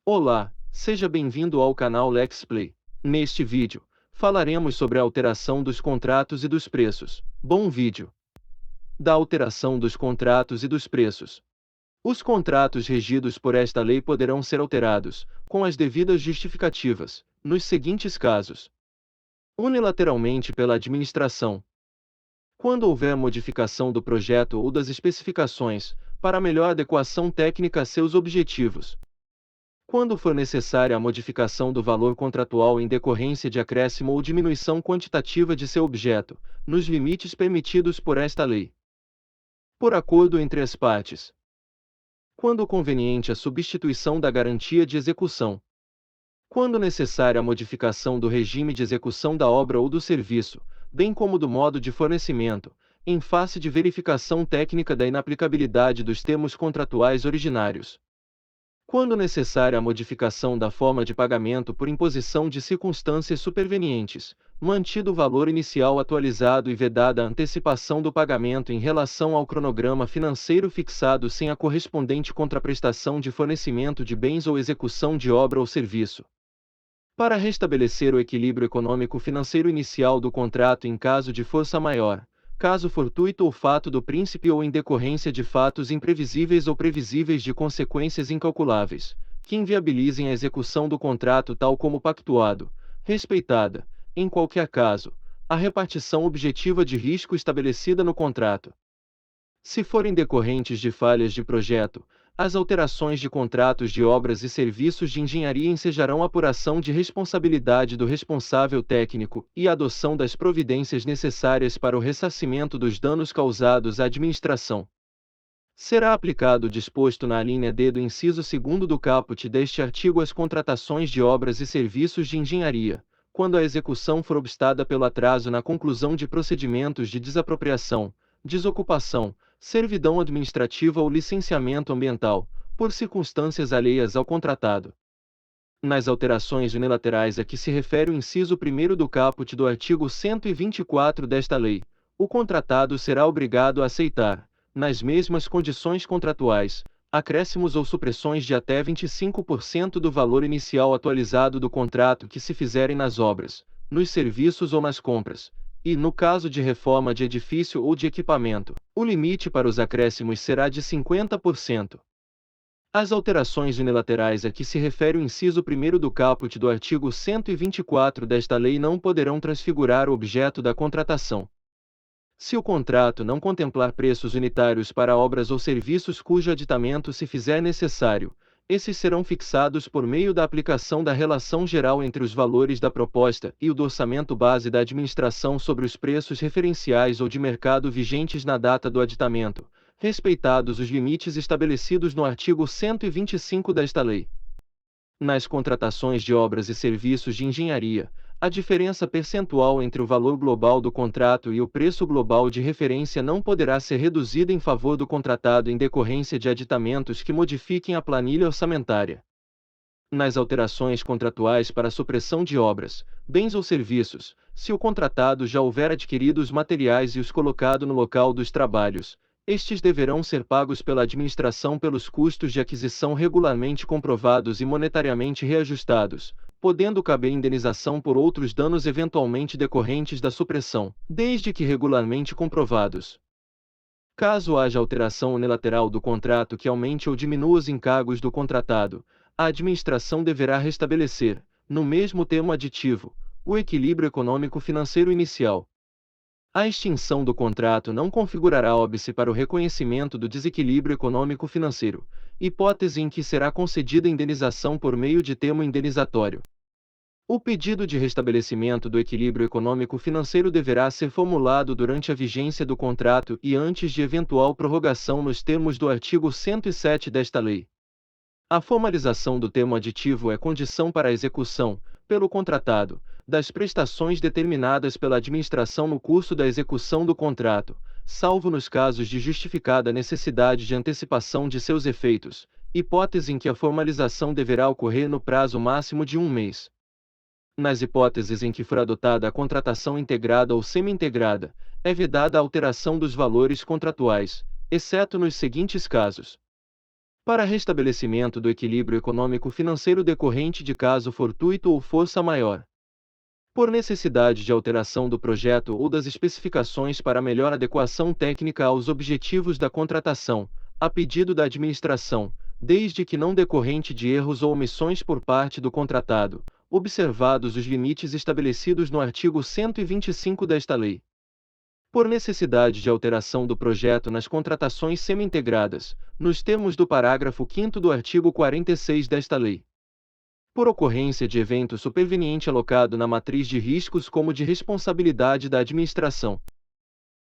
Olá, seja bem-vindo ao canal Let's Play. Neste vídeo, falaremos sobre a alteração dos contratos e dos preços. Bom vídeo! Da alteração dos contratos e dos preços. Os contratos regidos por esta lei poderão ser alterados, com as devidas justificativas, nos seguintes casos: unilateralmente pela administração. Quando houver modificação do projeto ou das especificações, para melhor adequação técnica a seus objetivos. Quando for necessária a modificação do valor contratual em decorrência de acréscimo ou diminuição quantitativa de seu objeto, nos limites permitidos por esta lei. Por acordo entre as partes. Quando conveniente a substituição da garantia de execução. Quando necessária a modificação do regime de execução da obra ou do serviço, bem como do modo de fornecimento, em face de verificação técnica da inaplicabilidade dos termos contratuais originários. Quando necessária a modificação da forma de pagamento por imposição de circunstâncias supervenientes, mantido o valor inicial atualizado e vedada a antecipação do pagamento em relação ao cronograma financeiro fixado sem a correspondente contraprestação de fornecimento de bens ou execução de obra ou serviço. Para restabelecer o equilíbrio econômico-financeiro inicial do contrato em caso de força maior, caso fortuito ou fato do príncipe ou em decorrência de fatos imprevisíveis ou previsíveis de consequências incalculáveis, que inviabilizem a execução do contrato tal como pactuado, respeitada, em qualquer caso, a repartição objetiva de risco estabelecida no contrato. Se forem decorrentes de falhas de projeto, as alterações de contratos de obras e serviços de engenharia ensejarão apuração de responsabilidade do responsável técnico e a adoção das providências necessárias para o ressarcimento dos danos causados à administração. Será aplicado o disposto na alínea D do inciso 2º do caput deste artigo às contratações de obras e serviços de engenharia, quando a execução for obstada pelo atraso na conclusão de procedimentos de desapropriação, desocupação, servidão administrativa ou licenciamento ambiental, por circunstâncias alheias ao contratado. Nas alterações unilaterais a que se refere o inciso 1º do caput do artigo 124 desta lei, o contratado será obrigado a aceitar, nas mesmas condições contratuais, acréscimos ou supressões de até 25% do valor inicial atualizado do contrato que se fizerem nas obras, nos serviços ou nas compras, e, no caso de reforma de edifício ou de equipamento, o limite para os acréscimos será de 50%. As alterações unilaterais a que se refere o inciso 1º do caput do artigo 124 desta lei não poderão transfigurar o objeto da contratação. Se o contrato não contemplar preços unitários para obras ou serviços cujo aditamento se fizer necessário, esses serão fixados por meio da aplicação da relação geral entre os valores da proposta e o do orçamento base da administração sobre os preços referenciais ou de mercado vigentes na data do aditamento, respeitados os limites estabelecidos no artigo 125 desta lei. Nas contratações de obras e serviços de engenharia, a diferença percentual entre o valor global do contrato e o preço global de referência não poderá ser reduzida em favor do contratado em decorrência de aditamentos que modifiquem a planilha orçamentária. Nas alterações contratuais para supressão de obras, bens ou serviços, se o contratado já houver adquirido os materiais e os colocado no local dos trabalhos, estes deverão ser pagos pela administração pelos custos de aquisição regularmente comprovados e monetariamente reajustados, podendo caber indenização por outros danos eventualmente decorrentes da supressão, desde que regularmente comprovados. Caso haja alteração unilateral do contrato que aumente ou diminua os encargos do contratado, a administração deverá restabelecer, no mesmo termo aditivo, o equilíbrio econômico-financeiro inicial. A extinção do contrato não configurará óbice para o reconhecimento do desequilíbrio econômico-financeiro, hipótese em que será concedida indenização por meio de termo indenizatório. O pedido de restabelecimento do equilíbrio econômico-financeiro deverá ser formulado durante a vigência do contrato e antes de eventual prorrogação nos termos do artigo 107 desta lei. A formalização do termo aditivo é condição para a execução, pelo contratado, das prestações determinadas pela administração no curso da execução do contrato, salvo nos casos de justificada necessidade de antecipação de seus efeitos, hipótese em que a formalização deverá ocorrer no prazo máximo de 1 mês. Nas hipóteses em que for adotada a contratação integrada ou semi-integrada, é vedada a alteração dos valores contratuais, exceto nos seguintes casos: para restabelecimento do equilíbrio econômico-financeiro decorrente de caso fortuito ou força maior, por necessidade de alteração do projeto ou das especificações para melhor adequação técnica aos objetivos da contratação, a pedido da administração, desde que não decorrente de erros ou omissões por parte do contratado, observados os limites estabelecidos no artigo 125 desta lei. Por necessidade de alteração do projeto nas contratações semi-integradas, nos termos do parágrafo 5º do artigo 46 desta lei. Por ocorrência de evento superveniente alocado na matriz de riscos como de responsabilidade da administração.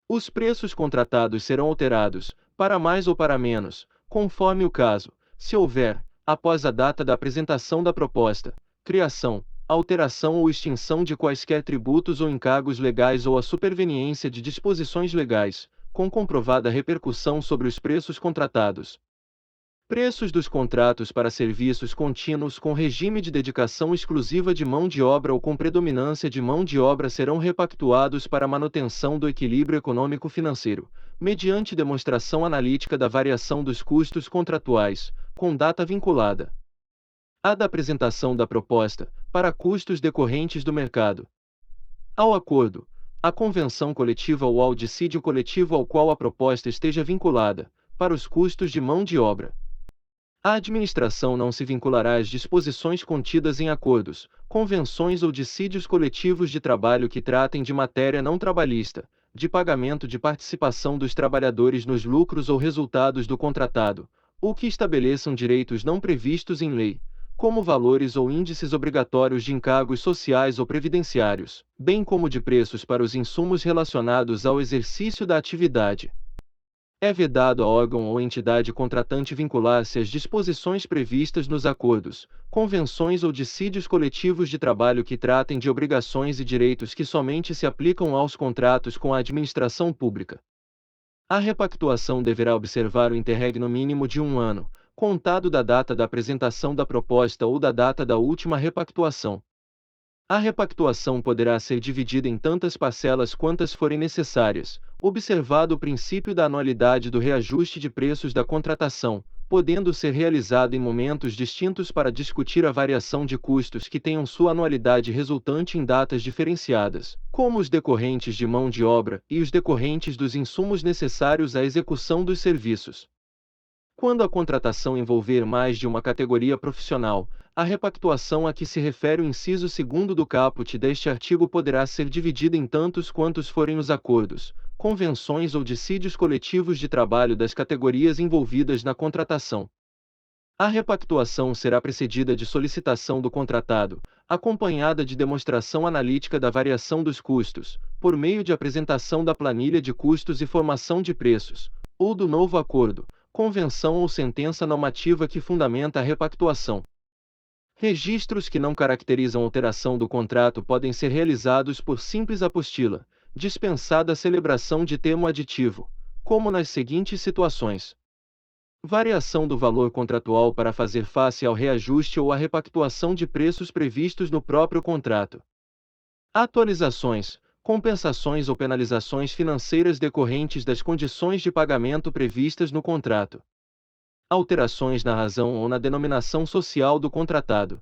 Os preços contratados serão alterados, para mais ou para menos, conforme o caso, se houver, após a data da apresentação da proposta, criação, alteração ou extinção de quaisquer tributos ou encargos legais ou a superveniência de disposições legais, com comprovada repercussão sobre os preços contratados. Preços dos contratos para serviços contínuos com regime de dedicação exclusiva de mão de obra ou com predominância de mão de obra serão repactuados para manutenção do equilíbrio econômico-financeiro, mediante demonstração analítica da variação dos custos contratuais, com data vinculada à da apresentação da proposta, para custos decorrentes do mercado, ao acordo, à convenção coletiva ou ao dissídio coletivo ao qual a proposta esteja vinculada, para os custos de mão de obra. A administração não se vinculará às disposições contidas em acordos, convenções ou dissídios coletivos de trabalho que tratem de matéria não trabalhista, de pagamento de participação dos trabalhadores nos lucros ou resultados do contratado, ou que estabeleçam direitos não previstos em lei, como valores ou índices obrigatórios de encargos sociais ou previdenciários, bem como de preços para os insumos relacionados ao exercício da atividade. É vedado a órgão ou entidade contratante vincular-se às disposições previstas nos acordos, convenções ou dissídios coletivos de trabalho que tratem de obrigações e direitos que somente se aplicam aos contratos com a administração pública. A repactuação deverá observar o interregno mínimo de 1 ano, contado da data da apresentação da proposta ou da data da última repactuação. A repactuação poderá ser dividida em tantas parcelas quantas forem necessárias, observado o princípio da anualidade do reajuste de preços da contratação, podendo ser realizado em momentos distintos para discutir a variação de custos que tenham sua anualidade resultante em datas diferenciadas, como os decorrentes de mão de obra e os decorrentes dos insumos necessários à execução dos serviços. Quando a contratação envolver mais de uma categoria profissional, a repactuação a que se refere o inciso 2º do caput deste artigo poderá ser dividida em tantos quantos forem os acordos, convenções ou dissídios coletivos de trabalho das categorias envolvidas na contratação. A repactuação será precedida de solicitação do contratado, acompanhada de demonstração analítica da variação dos custos, por meio de apresentação da planilha de custos e formação de preços, ou do novo acordo, convenção ou sentença normativa que fundamenta a repactuação. Registros que não caracterizam alteração do contrato podem ser realizados por simples apostila, dispensada a celebração de termo aditivo, como nas seguintes situações: variação do valor contratual para fazer face ao reajuste ou à repactuação de preços previstos no próprio contrato. Atualizações, compensações ou penalizações financeiras decorrentes das condições de pagamento previstas no contrato. Alterações na razão ou na denominação social do contratado.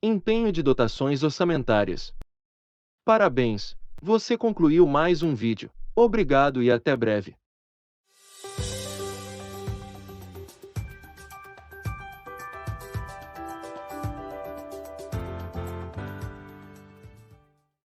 Empenho de dotações orçamentárias. Parabéns! Você concluiu mais um vídeo. Obrigado e até breve.